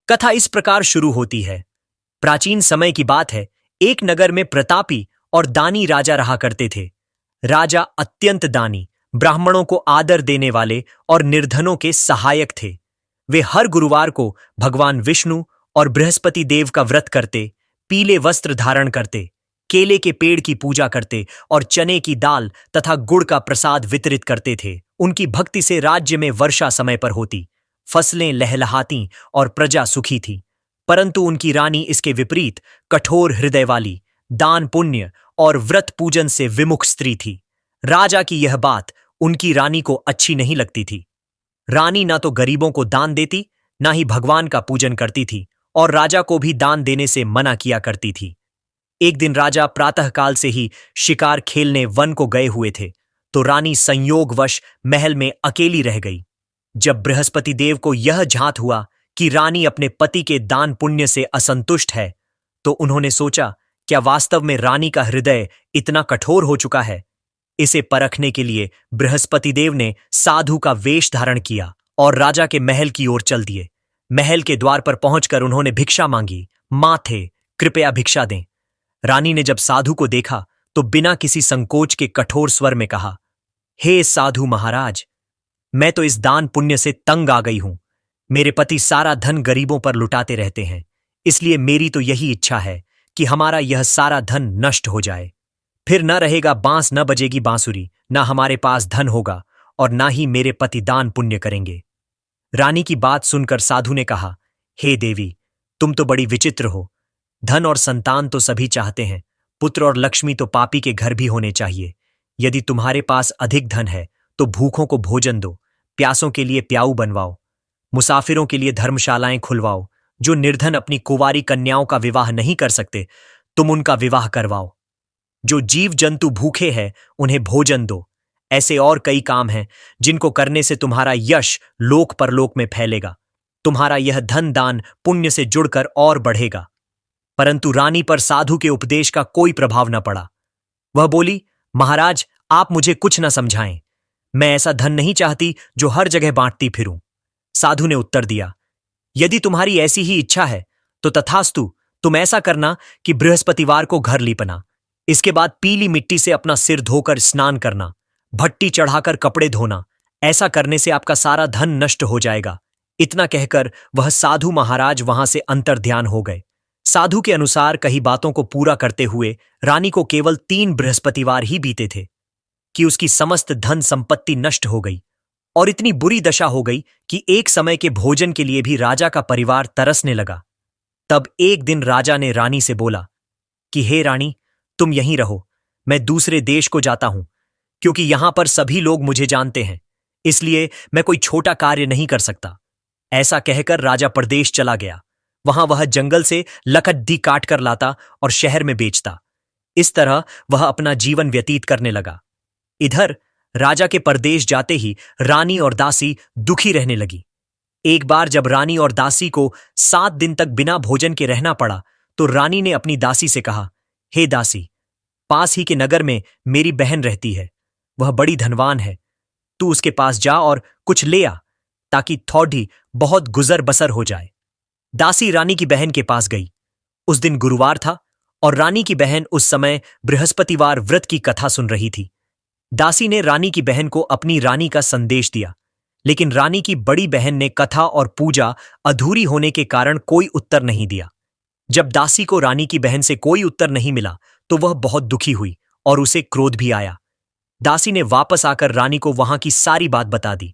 कथा इस प्रकार शुरू होती है। प्राचीन समय की बात है। एक नगर में प्रतापी और दानी राजा रहा करते थे। राजा अत्यंत दानी, ब्राह्मणों को आदर देने वाले और निर्धनों के सहायक थे। वे हर गुरुवार को भगवान विष्णु और बृहस्पति देव का व्रत करते, पीले वस्त्र धारण करते, केले के पेड़ की पूजा करते और चने की दाल तथा गुड़ का प्रसाद वितरित करते थे। उनकी भक्ति से राज्य में वर्षा समय पर होती, फसलें लहलहाती और प्रजा सुखी थी। परंतु उनकी रानी इसके विपरीत कठोर हृदय वाली, दान पुण्य और व्रत पूजन से विमुख स्त्री थी। राजा की यह बात उनकी रानी को अच्छी नहीं लगती थी। रानी ना तो गरीबों को दान देती, ना ही भगवान का पूजन करती थी और राजा को भी दान देने से मना किया करती थी। एक दिन राजा प्रातःकाल से ही शिकार खेलने वन को गए हुए थे, तो रानी संयोगवश महल में अकेली रह गई। जब बृहस्पति देव को यह झांत हुआ कि रानी अपने पति के दान पुण्य से असंतुष्ट है, तो उन्होंने सोचा, क्या वास्तव में रानी का हृदय इतना कठोर हो चुका है? इसे परखने के लिए बृहस्पति देव ने साधु का वेश धारण किया और राजा के महल की ओर चल दिए। महल के द्वार पर पहुंचकर उन्होंने भिक्षा मांगी। माथे, कृपया भिक्षा दें। रानी ने जब साधु को देखा तो बिना किसी संकोच के कठोर स्वर में कहा, हे साधु महाराज, मैं तो इस दान पुण्य से तंग आ गई हूं। मेरे पति सारा धन गरीबों पर लुटाते रहते हैं, इसलिए मेरी तो यही इच्छा है कि हमारा यह सारा धन नष्ट हो जाए। फिर न रहेगा बांस, न बजेगी बांसुरी, न हमारे पास धन होगा और न ही मेरे पति दान पुण्य करेंगे। रानी की बात सुनकर साधु ने कहा, हे देवी, तुम तो बड़ी विचित्र हो। धन और संतान तो सभी चाहते हैं, पुत्र और लक्ष्मी तो पापी के घर भी होने चाहिए। यदि तुम्हारे पास अधिक धन है तो भूखों को भोजन दो, प्यासों के लिए प्याऊ बनवाओ, मुसाफिरों के लिए धर्मशालाएं खुलवाओ। जो निर्धन अपनी कुंवारी कन्याओं का विवाह नहीं कर सकते, तुम उनका विवाह करवाओ। जो जीव जंतु भूखे हैं, उन्हें भोजन दो। ऐसे और कई काम हैं जिनको करने से तुम्हारा यश लोक परलोक में फैलेगा। तुम्हारा यह धन दान पुण्य से जुड़कर और बढ़ेगा। परंतु रानी पर साधु के उपदेश का कोई प्रभाव न पड़ा। वह बोली, महाराज, आप मुझे कुछ न समझाएं। मैं ऐसा धन नहीं चाहती जो हर जगह बांटती फिरूं। साधु ने उत्तर दिया, यदि तुम्हारी ऐसी ही इच्छा है तो तथास्तु, तुम ऐसा करना कि बृहस्पतिवार को घर लीपना। इसके बाद पीली मिट्टी से अपना सिर धोकर स्नान करना, भट्टी चढ़ाकर कपड़े धोना। ऐसा करने से आपका सारा धन नष्ट हो जाएगा। इतना कहकर वह साधु महाराज वहां से अंतर्ध्यान हो गए। साधु के अनुसार कही बातों को पूरा करते हुए रानी को केवल 3 बृहस्पतिवार ही बीते थे कि उसकी समस्त धन संपत्ति नष्ट हो गई और इतनी बुरी दशा हो गई कि एक समय के भोजन के लिए भी राजा का परिवार तरसने लगा। तब एक दिन राजा ने रानी से बोला कि हे रानी, तुम यहीं रहो, मैं दूसरे देश को जाता हूं, क्योंकि यहां पर सभी लोग मुझे जानते हैं, इसलिए मैं कोई छोटा कार्य नहीं कर सकता। ऐसा कहकर राजा परदेश चला गया। वहां वह जंगल से लकड़ी काट कर लाता और शहर में बेचता। इस तरह वह अपना जीवन व्यतीत करने लगा। इधर राजा के परदेश जाते ही रानी और दासी दुखी रहने लगी। एक बार जब रानी और दासी को 7 दिन तक बिना भोजन के रहना पड़ा, तो रानी ने अपनी दासी से कहा, हे दासी, पास ही के नगर में मेरी बहन रहती है, वह बड़ी धनवान है। तू उसके पास जा और कुछ ले आ, ताकि थोड़ी बहुत गुजर बसर हो जाए। दासी रानी की बहन के पास गई। उस दिन गुरुवार था और रानी की बहन उस समय बृहस्पतिवार व्रत की कथा सुन रही थी। दासी ने रानी की बहन को अपनी रानी का संदेश दिया, लेकिन रानी की बड़ी बहन ने कथा और पूजा अधूरी होने के कारण कोई उत्तर नहीं दिया। जब दासी को रानी की बहन से कोई उत्तर नहीं मिला तो वह बहुत दुखी हुई और उसे क्रोध भी आया। दासी ने वापस आकर रानी को वहां की सारी बात बता दी।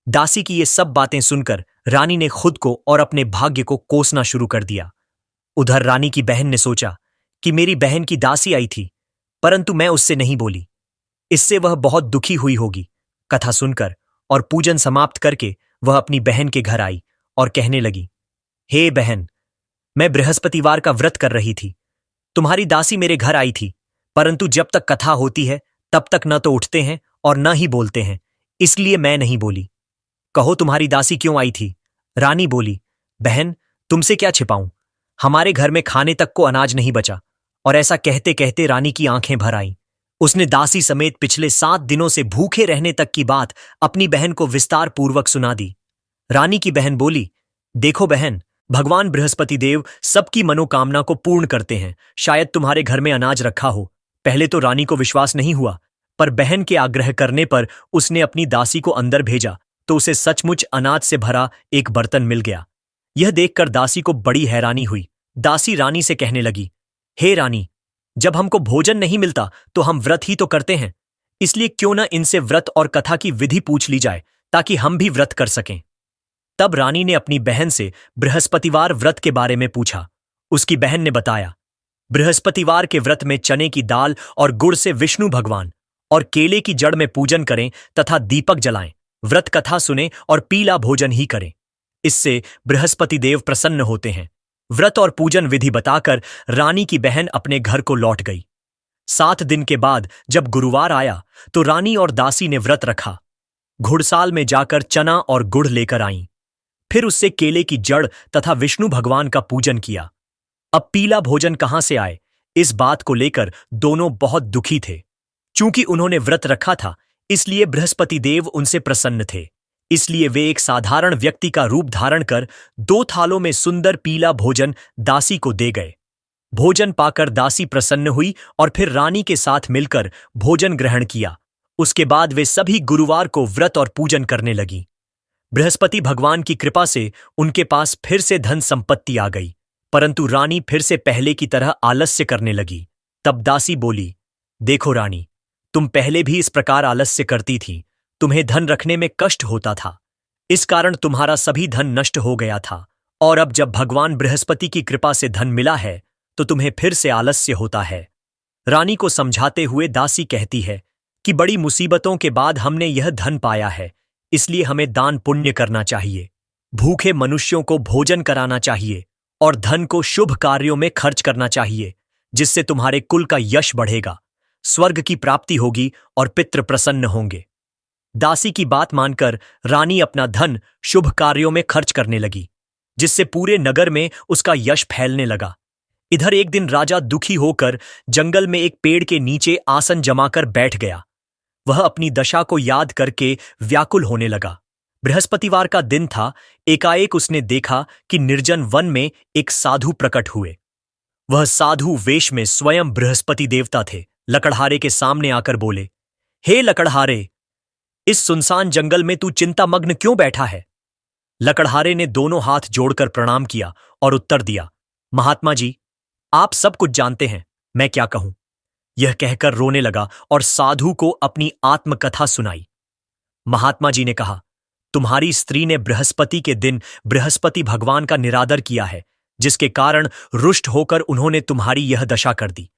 दासी की ये सब बातें सुनकर रानी ने खुद को और अपने भाग्य को कोसना शुरू कर दिया। उधर रानी की बहन ने सोचा कि मेरी बहन की दासी आई थी, परंतु मैं उससे नहीं बोली, इससे वह बहुत दुखी हुई होगी। कथा सुनकर और पूजन समाप्त करके वह अपनी बहन के घर आई और कहने लगी, हे बहन, मैं बृहस्पतिवार का व्रत कर रही थी। तुम्हारी दासी मेरे घर आई थी, परंतु जब तक कथा होती है तब तक न तो उठते हैं और न ही बोलते हैं, इसलिए मैं नहीं बोली। कहो तुम्हारी दासी क्यों आई थी? रानी बोली, बहन, तुमसे क्या छिपाऊं, हमारे घर में खाने तक को अनाज नहीं बचा। और ऐसा कहते कहते रानी की आंखें भर आईं। उसने दासी समेत पिछले 7 दिनों से भूखे रहने तक की बात अपनी बहन को विस्तार पूर्वक सुना दी। रानी की बहन बोली, देखो बहन, भगवान बृहस्पति देव सबकी मनोकामना को पूर्ण करते हैं। शायद तुम्हारे घर में अनाज रखा हो। पहले तो रानी को विश्वास नहीं हुआ, पर बहन के आग्रह करने पर उसने अपनी दासी को अंदर भेजा तो उसे सचमुच अनाज से भरा एक बर्तन मिल गया। यह देखकर दासी को बड़ी हैरानी हुई। दासी रानी से कहने लगी, हे रानी, जब हमको भोजन नहीं मिलता तो हम व्रत ही तो करते हैं, इसलिए क्यों न इनसे व्रत और कथा की विधि पूछ ली जाए ताकि हम भी व्रत कर सकें। तब रानी ने अपनी बहन से बृहस्पतिवार व्रत के बारे में पूछा। उसकी बहन ने बताया, बृहस्पतिवार के व्रत में चने की दाल और गुड़ से विष्णु भगवान और केले की जड़ में पूजन करें तथा दीपक जलाएं, व्रत कथा सुने और पीला भोजन ही करें। इससे बृहस्पति देव प्रसन्न होते हैं। व्रत और पूजन विधि बताकर रानी की बहन अपने घर को लौट गई। 7 दिन के बाद जब गुरुवार आया तो रानी और दासी ने व्रत रखा। घुड़साल में जाकर चना और गुड़ लेकर आईं। फिर उससे केले की जड़ तथा विष्णु भगवान का पूजन किया। अब पीला भोजन कहां से आए, इस बात को लेकर दोनों बहुत दुखी थे। चूंकि उन्होंने व्रत रखा था, इसलिए बृहस्पति देव उनसे प्रसन्न थे। इसलिए वे एक साधारण व्यक्ति का रूप धारण कर 2 थालों में सुंदर पीला भोजन दासी को दे गए। भोजन पाकर दासी प्रसन्न हुई और फिर रानी के साथ मिलकर भोजन ग्रहण किया। उसके बाद वे सभी गुरुवार को व्रत और पूजन करने लगी। बृहस्पति भगवान की कृपा से उनके पास फिर से धन संपत्ति आ गई, परंतु रानी फिर से पहले की तरह आलस्य करने लगी। तब दासी बोली, देखो रानी, तुम पहले भी इस प्रकार आलस्य करती थी। तुम्हें धन रखने में कष्ट होता था, इस कारण तुम्हारा सभी धन नष्ट हो गया था, और अब जब भगवान बृहस्पति की कृपा से धन मिला है तो तुम्हें फिर से आलस्य होता है। रानी को समझाते हुए दासी कहती है कि बड़ी मुसीबतों के बाद हमने यह धन पाया है, इसलिए हमें दान पुण्य करना चाहिए, भूखे मनुष्यों को भोजन कराना चाहिए और धन को शुभ कार्यों में खर्च करना चाहिए, जिससे तुम्हारे कुल का यश बढ़ेगा, स्वर्ग की प्राप्ति होगी और पितृ प्रसन्न होंगे। दासी की बात मानकर रानी अपना धन शुभ कार्यों में खर्च करने लगी, जिससे पूरे नगर में उसका यश फैलने लगा। इधर एक दिन राजा दुखी होकर जंगल में एक पेड़ के नीचे आसन जमाकर बैठ गया। वह अपनी दशा को याद करके व्याकुल होने लगा। बृहस्पतिवार का दिन था। एकाएक उसने देखा कि निर्जन वन में एक साधु प्रकट हुए। वह साधु वेश में स्वयं बृहस्पति देवता थे। लकड़हारे के सामने आकर बोले, हे लकड़हारे, इस सुनसान जंगल में तू चिंतामग्न क्यों बैठा है? लकड़हारे ने दोनों हाथ जोड़कर प्रणाम किया और उत्तर दिया, महात्मा जी, आप सब कुछ जानते हैं, मैं क्या कहूं। यह कहकर रोने लगा और साधु को अपनी आत्मकथा सुनाई। महात्मा जी ने कहा, तुम्हारी स्त्री ने बृहस्पति के दिन बृहस्पति भगवान का निरादर किया है, जिसके कारण रुष्ट होकर उन्होंने तुम्हारी यह दशा कर दी।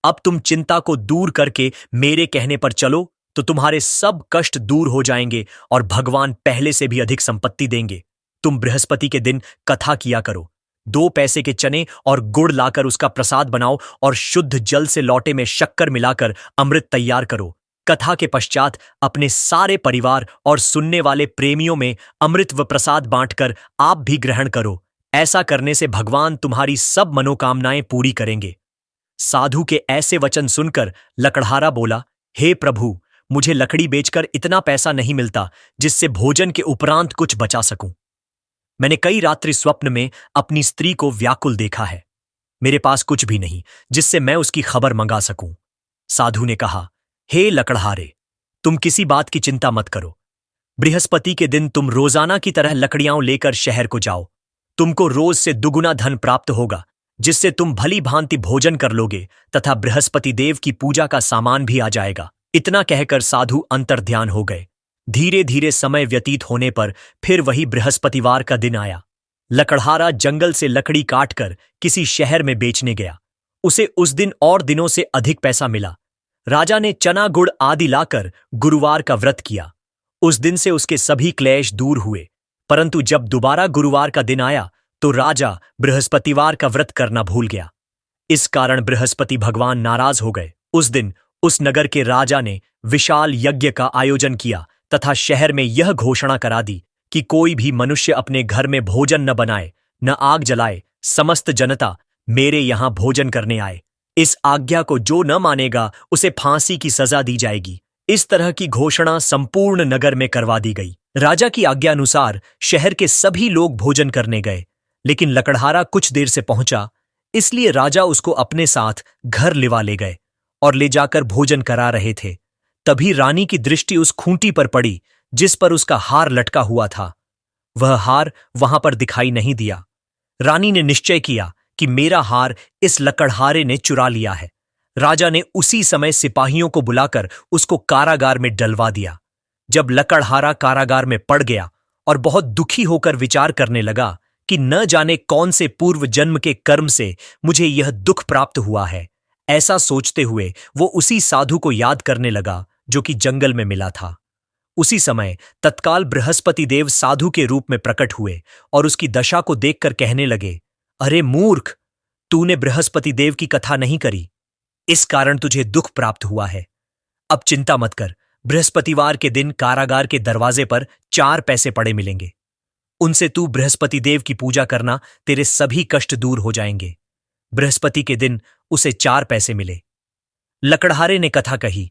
अब तुम चिंता को दूर करके मेरे कहने पर चलो तो तुम्हारे सब कष्ट दूर हो जाएंगे और भगवान पहले से भी अधिक संपत्ति देंगे। तुम बृहस्पति के दिन कथा किया करो। 2 पैसे के चने और गुड़ लाकर उसका प्रसाद बनाओ और शुद्ध जल से लौटे में शक्कर मिलाकर अमृत तैयार करो। कथा के पश्चात अपने सारे परिवार और सुनने वाले प्रेमियों में अमृत व प्रसाद बांटकर आप भी ग्रहण करो। ऐसा करने से भगवान तुम्हारी सब मनोकामनाएं पूरी करेंगे। साधु के ऐसे वचन सुनकर लकड़हारा बोला, हे प्रभु, मुझे लकड़ी बेचकर इतना पैसा नहीं मिलता जिससे भोजन के उपरांत कुछ बचा सकूं। मैंने कई रात्रि स्वप्न में अपनी स्त्री को व्याकुल देखा है। मेरे पास कुछ भी नहीं जिससे मैं उसकी खबर मंगा सकूं। साधु ने कहा, हे लकड़हारे, तुम किसी बात की चिंता मत करो। बृहस्पति के दिन तुम रोजाना की तरह लकड़ियां लेकर शहर को जाओ। तुमको रोज से दुगुना धन प्राप्त होगा, जिससे तुम भली भांति भोजन कर लोगे तथा बृहस्पति देव की पूजा का सामान भी आ जाएगा। इतना कहकर साधु अंतर्ध्यान हो गए। धीरे धीरे समय व्यतीत होने पर फिर वही बृहस्पतिवार का दिन आया। लकड़हारा जंगल से लकड़ी काटकर किसी शहर में बेचने गया। उसे उस दिन और दिनों से अधिक पैसा मिला। राजा ने चना गुड़ आदि लाकर गुरुवार का व्रत किया। उस दिन से उसके सभी क्लेश दूर हुए। परंतु जब दोबारा गुरुवार का दिन आया तो राजा बृहस्पतिवार का व्रत करना भूल गया। इस कारण बृहस्पति भगवान नाराज हो गए। उस दिन उस नगर के राजा ने विशाल यज्ञ का आयोजन किया तथा शहर में यह घोषणा करा दी कि कोई भी मनुष्य अपने घर में भोजन न बनाए, न आग जलाए। समस्त जनता मेरे यहां भोजन करने आए। इस आज्ञा को जो न मानेगा उसे फांसी की सजा दी जाएगी। इस तरह की घोषणा संपूर्ण नगर में करवा दी गई। राजा की आज्ञा अनुसार शहर के सभी लोग भोजन करने गए। लेकिन लकड़हारा कुछ देर से पहुंचा, इसलिए राजा उसको अपने साथ घर लिवा ले गए और ले जाकर भोजन करा रहे थे। तभी रानी की दृष्टि उस खूंटी पर पड़ी जिस पर उसका हार लटका हुआ था। वह हार वहां पर दिखाई नहीं दिया। रानी ने निश्चय किया कि मेरा हार इस लकड़हारे ने चुरा लिया है। राजा ने उसी समय सिपाहियों को बुलाकर उसको कारागार में डलवा दिया। जब लकड़हारा कारागार में पड़ गया और बहुत दुखी होकर विचार करने लगा कि न जाने कौन से पूर्व जन्म के कर्म से मुझे यह दुख प्राप्त हुआ है, ऐसा सोचते हुए वो उसी साधु को याद करने लगा जो कि जंगल में मिला था। उसी समय तत्काल बृहस्पति देव साधु के रूप में प्रकट हुए और उसकी दशा को देखकर कहने लगे, अरे मूर्ख, तूने बृहस्पति देव की कथा नहीं करी, इस कारण तुझे दुख प्राप्त हुआ है। अब चिंता मत कर, बृहस्पतिवार के दिन कारागार के दरवाजे पर 4 पैसे पड़े मिलेंगे। उनसे तू बृहस्पति देव की पूजा करना, तेरे सभी कष्ट दूर हो जाएंगे। बृहस्पति के दिन उसे 4 पैसे मिले। लकड़हारे ने कथा कही।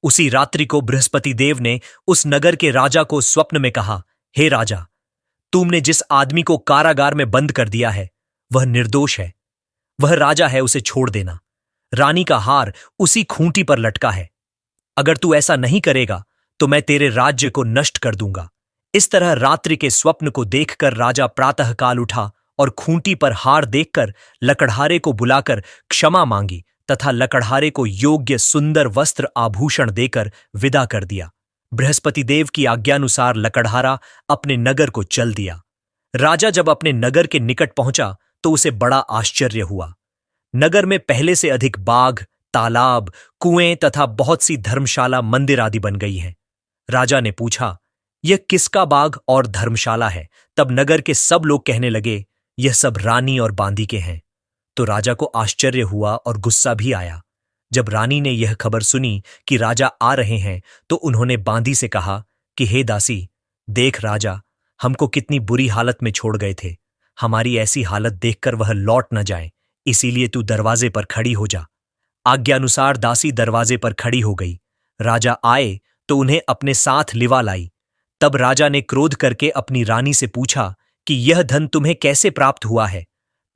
उसी रात्रि को बृहस्पति देव ने उस नगर के राजा को स्वप्न में कहा, हे राजा, तुमने जिस आदमी को कारागार में बंद कर दिया है वह निर्दोष है। वह राजा है, उसे छोड़ देना। रानी का हार उसी खूंटी पर लटका है। अगर तू ऐसा नहीं करेगा तो मैं तेरे राज्य को नष्ट कर दूंगा। इस तरह रात्रि के स्वप्न को देखकर राजा प्रातःकाल उठा और खूंटी पर हार देखकर लकड़हारे को बुलाकर क्षमा मांगी तथा लकड़हारे को योग्य सुंदर वस्त्र आभूषण देकर विदा कर दिया। बृहस्पति देव की आज्ञानुसार लकड़हारा अपने नगर को चल दिया। राजा जब अपने नगर के निकट पहुंचा तो उसे बड़ा आश्चर्य हुआ। नगर में पहले से अधिक बाग, तालाब, कुएं तथा बहुत सी धर्मशाला, मंदिर आदि बन गई हैं। राजा ने पूछा, यह किसका बाग और धर्मशाला है? तब नगर के सब लोग कहने लगे, यह सब रानी और बांदी के हैं। तो राजा को आश्चर्य हुआ और गुस्सा भी आया। जब रानी ने यह खबर सुनी कि राजा आ रहे हैं तो उन्होंने बांदी से कहा कि हे दासी, देख राजा हमको कितनी बुरी हालत में छोड़ गए थे। हमारी ऐसी हालत देखकर वह लौट न जाए, इसीलिए तू दरवाजे पर खड़ी हो जा। आज्ञानुसार दासी दरवाजे पर खड़ी हो गई। राजा आए तो उन्हें अपने साथ लिवा लाई। तब राजा ने क्रोध करके अपनी रानी से पूछा कि यह धन तुम्हें कैसे प्राप्त हुआ है?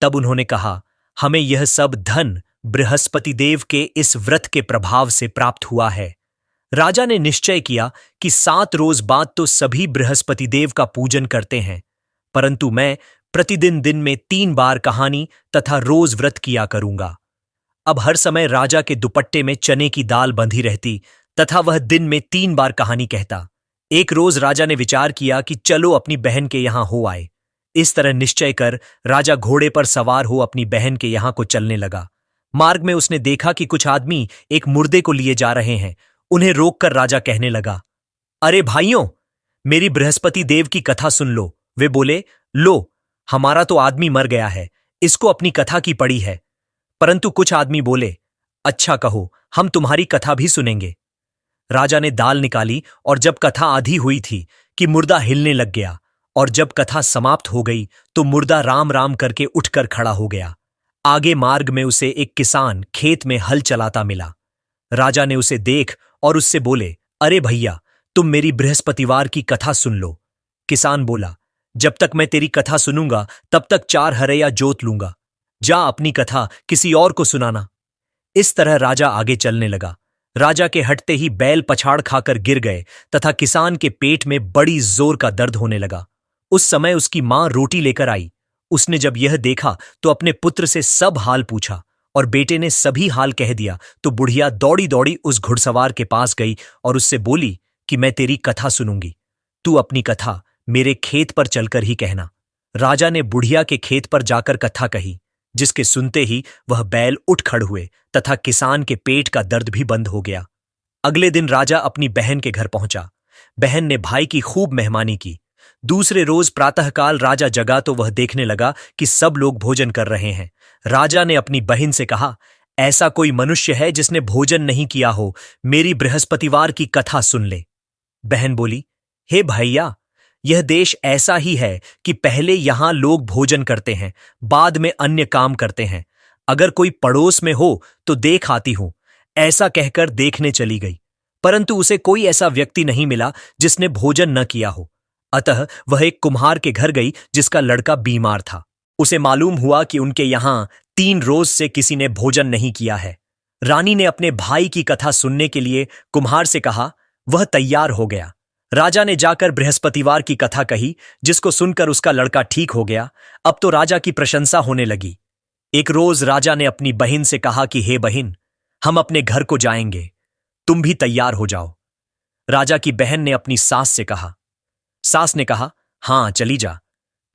तब उन्होंने कहा, हमें यह सब धन बृहस्पति देव के इस व्रत के प्रभाव से प्राप्त हुआ है। राजा ने निश्चय किया कि 7 रोज बाद तो सभी बृहस्पति देव का पूजन करते हैं, परंतु मैं प्रतिदिन दिन में 3 बार कहानी तथा रोज व्रत किया करूंगा। अब हर समय राजा के दुपट्टे में चने की दाल बंधी रहती तथा वह दिन में 3 बार कहानी कहता। एक रोज राजा ने विचार किया कि चलो अपनी बहन के यहां हो आए। इस तरह निश्चय कर राजा घोड़े पर सवार हो अपनी बहन के यहां को चलने लगा। मार्ग में उसने देखा कि कुछ आदमी एक मुर्दे को लिए जा रहे हैं। उन्हें रोककर राजा कहने लगा, अरे भाइयों, मेरी बृहस्पति देव की कथा सुन लो। वे बोले, लो, हमारा तो आदमी मर गया है, इसको अपनी कथा की पड़ी है। परंतु कुछ आदमी बोले, अच्छा कहो, हम तुम्हारी कथा भी सुनेंगे। राजा ने दाल निकाली और जब कथा आधी हुई थी कि मुर्दा हिलने लग गया, और जब कथा समाप्त हो गई तो मुर्दा राम राम करके उठकर खड़ा हो गया। आगे मार्ग में उसे एक किसान खेत में हल चलाता मिला। राजा ने उसे देख और उससे बोले, अरे भैया, तुम मेरी बृहस्पतिवार की कथा सुन लो। किसान बोला, जब तक मैं तेरी कथा सुनूंगा तब तक 4 हरैया जोत लूंगा। जा अपनी कथा किसी और को सुनाना। इस तरह राजा आगे चलने लगा। राजा के हटते ही बैल पछाड़ खाकर गिर गए तथा किसान के पेट में बड़ी जोर का दर्द होने लगा। उस समय उसकी मां रोटी लेकर आई। उसने जब यह देखा तो अपने पुत्र से सब हाल पूछा और बेटे ने सभी हाल कह दिया तो बुढ़िया दौड़ी दौड़ी उस घुड़सवार के पास गई और उससे बोली कि मैं तेरी कथा सुनूंगी, तू अपनी कथा मेरे खेत पर चलकर ही कहना। राजा ने बुढ़िया के खेत पर जाकर कथा कही, जिसके सुनते ही वह बैल उठ खड़ हुए तथा किसान के पेट का दर्द भी बंद हो गया। अगले दिन राजा अपनी बहन के घर पहुंचा। बहन ने भाई की खूब मेहमानी की। दूसरे रोज प्रातःकाल राजा जगा तो वह देखने लगा कि सब लोग भोजन कर रहे हैं। राजा ने अपनी बहन से कहा, ऐसा कोई मनुष्य है जिसने भोजन नहीं किया हो, मेरी बृहस्पतिवार की कथा सुन ले। बहन बोली, हे भैया, यह देश ऐसा ही है कि पहले यहां लोग भोजन करते हैं, बाद में अन्य काम करते हैं। अगर कोई पड़ोस में हो तो देख आती हूं। ऐसा कहकर देखने चली गई, परंतु उसे कोई ऐसा व्यक्ति नहीं मिला जिसने भोजन न किया हो। अतः वह एक कुम्हार के घर गई जिसका लड़का बीमार था। उसे मालूम हुआ कि उनके यहां 3 रोज से किसी ने भोजन नहीं किया है। रानी ने अपने भाई की कथा सुनने के लिए कुम्हार से कहा। वह तैयार हो गया। राजा ने जाकर बृहस्पतिवार की कथा कही, जिसको सुनकर उसका लड़का ठीक हो गया। अब तो राजा की प्रशंसा होने लगी। एक रोज राजा ने अपनी बहन से कहा कि हे बहन, हम अपने घर को जाएंगे, तुम भी तैयार हो जाओ। राजा की बहन ने अपनी सास से कहा। सास ने कहा, हां चली जा,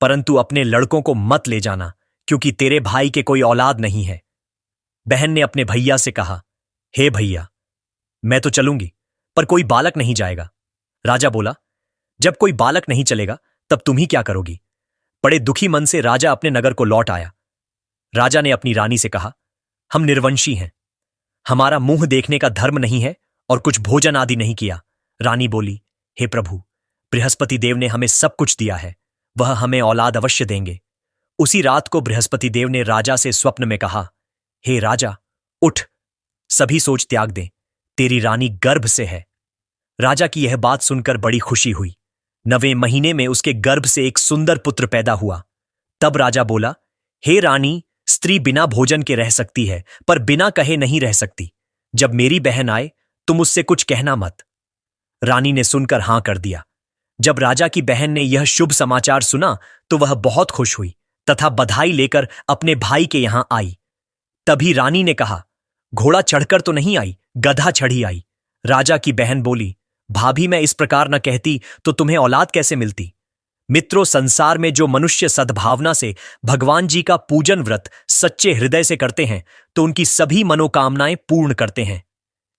परंतु अपने लड़कों को मत ले जाना, क्योंकि तेरे भाई के कोई औलाद नहीं है। बहन ने अपने भैया से कहा, हे भैया, मैं तो चलूंगी, पर कोई बालक नहीं जाएगा। राजा बोला, जब कोई बालक नहीं चलेगा तब तुम ही क्या करोगी। बड़े दुखी मन से राजा अपने नगर को लौट आया। राजा ने अपनी रानी से कहा, हम निर्वंशी हैं, हमारा मुंह देखने का धर्म नहीं है और कुछ भोजन आदि नहीं किया। रानी बोली, हे प्रभु, बृहस्पति देव ने हमें सब कुछ दिया है, वह हमें औलाद अवश्य देंगे। उसी रात को बृहस्पति देव ने राजा से स्वप्न में कहा, हे राजा, उठ, सभी सोच त्याग दे, तेरी रानी गर्भ से है। राजा की यह बात सुनकर बड़ी खुशी हुई। 9वें महीने में उसके गर्भ से एक सुंदर पुत्र पैदा हुआ। तब राजा बोला, हे रानी, स्त्री बिना भोजन के रह सकती है, पर बिना कहे नहीं रह सकती। जब मेरी बहन आए तुम उससे कुछ कहना मत। रानी ने सुनकर हां कर दिया। जब राजा की बहन ने यह शुभ समाचार सुना तो वह बहुत खुश हुई तथा बधाई लेकर अपने भाई के यहां आई। तभी रानी ने कहा, घोड़ा चढ़कर तो नहीं आई, गधा चढ़ी आई। राजा की बहन बोली, भाभी, मैं इस प्रकार न कहती तो तुम्हें औलाद कैसे मिलती। मित्रों, संसार में जो मनुष्य सद्भावना से भगवान जी का पूजन व्रत सच्चे हृदय से करते हैं तो उनकी सभी मनोकामनाएं पूर्ण करते हैं।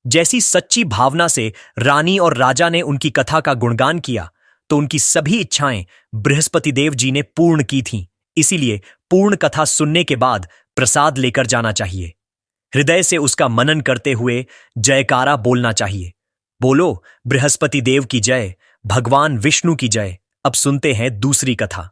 जैसी सच्ची भावना से रानी और राजा ने उनकी कथा का गुणगान किया तो उनकी सभी इच्छाएं बृहस्पति देव जी ने पूर्ण की थीं। इसीलिए पूर्ण कथा सुनने के बाद प्रसाद लेकर जाना चाहिए। हृदय से उसका मनन करते हुए जयकारा बोलना चाहिए। बोलो बृहस्पति देव की जय, भगवान विष्णु की जय। अब सुनते हैं दूसरी कथा।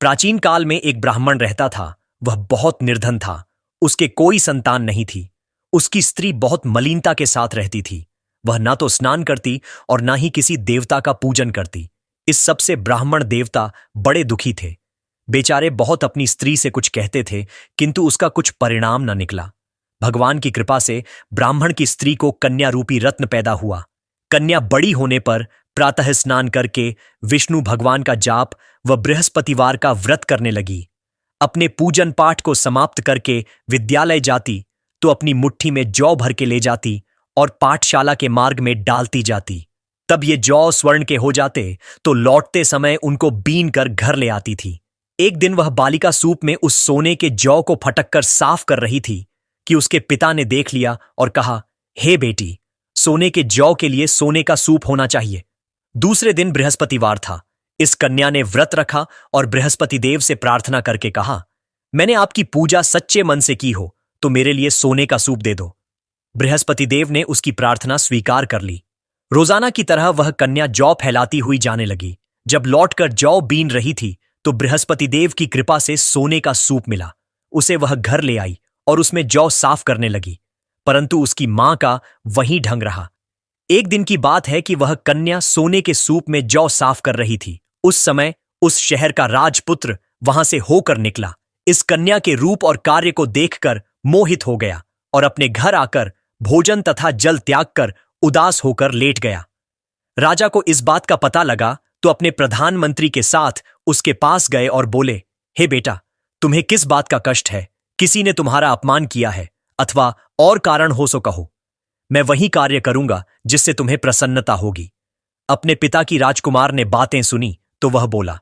प्राचीन काल में एक ब्राह्मण रहता था। वह बहुत निर्धन था। उसके कोई संतान नहीं थी। उसकी स्त्री बहुत मलिनता के साथ रहती थी। वह ना तो स्नान करती और ना ही किसी देवता का पूजन करती। इस सब से ब्राह्मण देवता बड़े दुखी थे। बेचारे बहुत अपनी स्त्री से कुछ कहते थे, किंतु उसका कुछ परिणाम न निकला। भगवान की कृपा से ब्राह्मण की स्त्री को कन्या रूपी रत्न पैदा हुआ। कन्या बड़ी होने पर प्रातः स्नान करके विष्णु भगवान का जाप व बृहस्पतिवार का व्रत करने लगी। अपने पूजन पाठ को समाप्त करके विद्यालय जाती तो अपनी मुट्ठी में जौ भर के ले जाती और पाठशाला के मार्ग में डालती जाती। तब ये जौ स्वर्ण के हो जाते तो लौटते समय उनको बीन कर घर ले आती थी। एक दिन वह बालिका सूप में उस सोने के जौ को फटक कर साफ कर रही थी कि उसके पिता ने देख लिया और कहा, हे बेटी, सोने के जौ के लिए सोने का सूप होना चाहिए। दूसरे दिन बृहस्पतिवार था। इस कन्या ने व्रत रखा और बृहस्पति देव से प्रार्थना करके कहा, मैंने आपकी पूजा सच्चे मन से की हो तो मेरे लिए सोने का सूप दे दो। बृहस्पति देव ने उसकी प्रार्थना स्वीकार कर ली। रोजाना की तरह वह कन्या जौ फैलाती हुई जाने लगी। जब लौटकर जौ बीन रही थी तो बृहस्पति देव की कृपा से सोने का सूप मिला। उसे वह घर ले आई और उसमें जौ साफ करने लगी, परंतु उसकी मां का वही ढंग रहा। एक दिन की बात है कि वह कन्या सोने के सूप में जौ साफ कर रही थी। उस समय उस शहर का राजपुत्र वहां से होकर निकला। इस कन्या के रूप और कार्य को देखकर मोहित हो गया और अपने घर आकर भोजन तथा जल त्याग कर उदास होकर लेट गया। राजा को इस बात का पता लगा तो अपने प्रधानमंत्री के साथ उसके पास गए और बोले, हे बेटा, तुम्हें किस बात का कष्ट है? किसी ने तुम्हारा अपमान किया है अथवा और कारण हो सो कहो। मैं वही कार्य करूंगा जिससे तुम्हें प्रसन्नता होगी। अपने पिता की राजकुमार ने बातें सुनी तो वह बोला,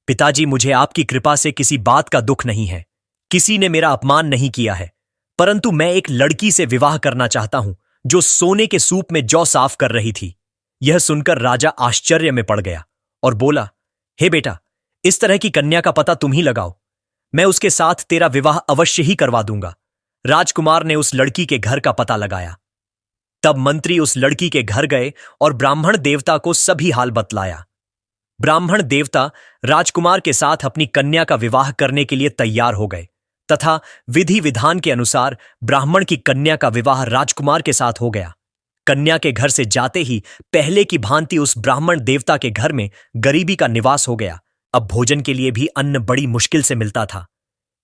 पिताजी, मुझे आपकी कृपा से किसी बात का दुख नहीं है। किसी ने मेरा अपमान नहीं किया है, परंतु मैं एक लड़की से विवाह करना चाहता हूं जो सोने के सूप में जौ साफ कर रही थी। यह सुनकर राजा आश्चर्य में पड़ गया और बोला, हे बेटा, इस तरह की कन्या का पता तुम ही लगाओ। मैं उसके साथ तेरा विवाह अवश्य ही करवा दूंगा। राजकुमार ने उस लड़की के घर का पता लगाया। तब मंत्री उस लड़की के घर गए और ब्राह्मण देवता को सभी हाल बतलाया। ब्राह्मण देवता राजकुमार के साथ अपनी कन्या का विवाह करने के लिए तैयार हो गए तथा विधि विधान के अनुसार ब्राह्मण की कन्या का विवाह राजकुमार के साथ हो गया। कन्या के घर से जाते ही पहले की भांति उस ब्राह्मण देवता के घर में गरीबी का निवास हो गया। अब भोजन के लिए भी अन्न बड़ी मुश्किल से मिलता था।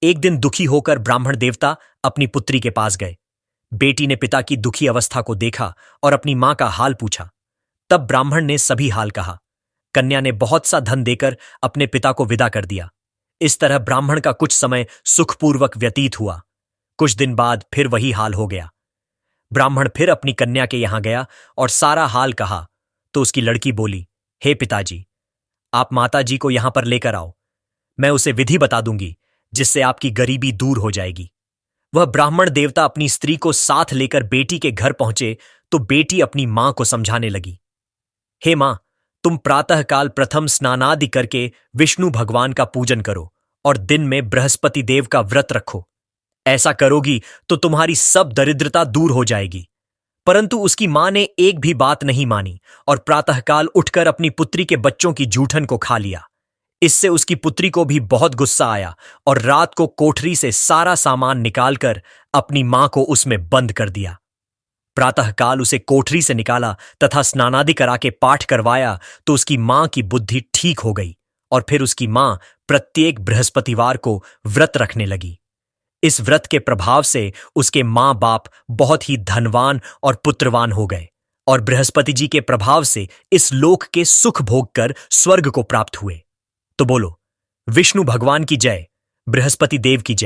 एक दिन दुखी होकर ब्राह्मण देवता अपनी पुत्री के पास गए। बेटी ने पिता की दुखी अवस्था को देखा और अपनी मां का हाल पूछा। तब ब्राह्मण ने सभी हाल कहा। कन्या ने बहुत सा धन देकर अपने पिता को विदा कर दिया। इस तरह ब्राह्मण का कुछ समय सुखपूर्वक व्यतीत हुआ। कुछ दिन बाद फिर वही हाल हो गया। ब्राह्मण फिर अपनी कन्या के यहां गया और सारा हाल कहा तो उसकी लड़की बोली, हे पिताजी, आप माता जी को यहां पर लेकर आओ। मैं उसे विधि बता दूंगी जिससे आपकी गरीबी दूर हो जाएगी। वह ब्राह्मण देवता अपनी स्त्री को साथ लेकर बेटी के घर पहुंचे तो बेटी अपनी मां को समझाने लगी, हे मां, तुम प्रातःकाल प्रथम स्नानादि करके विष्णु भगवान का पूजन करो और दिन में बृहस्पति देव का व्रत रखो। ऐसा करोगी तो तुम्हारी सब दरिद्रता दूर हो जाएगी। परंतु उसकी मां ने एक भी बात नहीं मानी और प्रातःकाल उठकर अपनी पुत्री के बच्चों की जूठन को खा लिया। इससे उसकी पुत्री को भी बहुत गुस्सा आया और रात को कोठरी से सारा सामान निकालकर अपनी मां को उसमें बंद कर दिया। प्रातःकाल उसे कोठरी से निकाला तथा स्नानादि करा के पाठ करवाया तो उसकी मां की बुद्धि ठीक हो गई और फिर उसकी मां प्रत्येक बृहस्पतिवार को व्रत रखने लगी। इस व्रत के प्रभाव से उसके मां बाप बहुत ही धनवान और पुत्रवान हो गए और बृहस्पति जी के प्रभाव से इस लोक के सुख भोग कर स्वर्ग को प्राप्त हुए। तो बोलो, विष्णु भगवान की जय, बृहस्पति देव की जय।